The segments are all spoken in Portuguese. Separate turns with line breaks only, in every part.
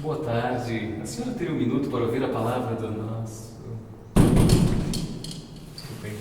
Boa tarde. A senhora teria um minuto para ouvir a palavra do nosso... Desculpem.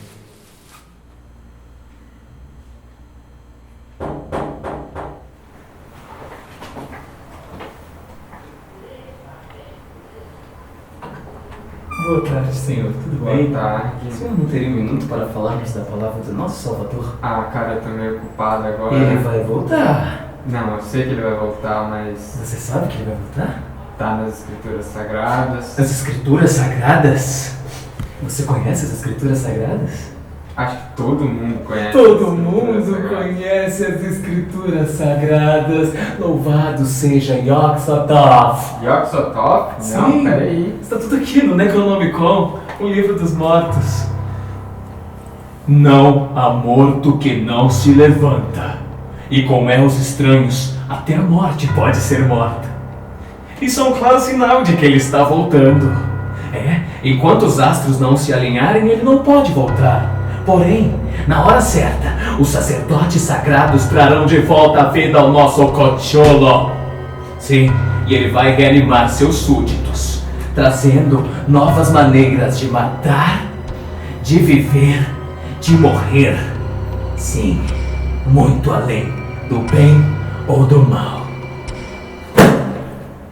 Boa tarde, senhor. Tudo bem?
Boa tarde.
O senhor não teria um minuto para falarmos da palavra do nosso Salvador?
Ah, cara, eu tô meio ocupado agora.
Ele vai voltar.
Não, eu sei que ele vai voltar, mas
Você sabe que ele vai voltar?
tá nas escrituras sagradas.
As Escrituras Sagradas? Você conhece as Escrituras Sagradas?
Acho que todo mundo conhece.
Todo
as
mundo
Escrituras Sagradas.
conhece as Escrituras Sagradas. Louvado seja Yog Sothoth.
Yog Sothoth? Não,
Sim.
peraí.
Está tudo aqui no Necronomicon, o livro dos mortos. Não há morto que não se levanta. E com erros estranhos, até a morte pode ser morta. Isso é um claro sinal de que ele está voltando. Enquanto os astros não se alinharem, ele não pode voltar. Porém, na hora certa, os sacerdotes sagrados trarão de volta a vida ao nosso Cocholo. Sim, e ele vai reanimar seus súditos, trazendo novas maneiras de matar, de viver, de morrer. Sim, muito além do bem ou do mal.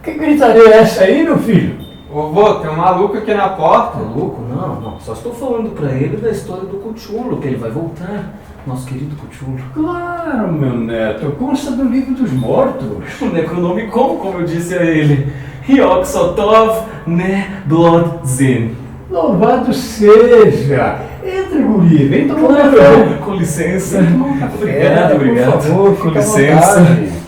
Que gritaria é essa aí, meu filho?
Ô, vô, tem um maluco aqui na porta.
Louco? Não. Só estou falando pra ele da história do Cthulhu, que ele vai voltar. Nosso querido Cthulhu.
Claro, meu neto, consta do livro dos mortos.
O Necronomicon, como eu disse a ele. Yog Sothoth Ne Blodzin.
Louvado seja! Entre, guri, vem tomar um café.
Com licença.
Vem tomar um café,
Obrigado.
por favor,
Com
fica à
licença.
vontade.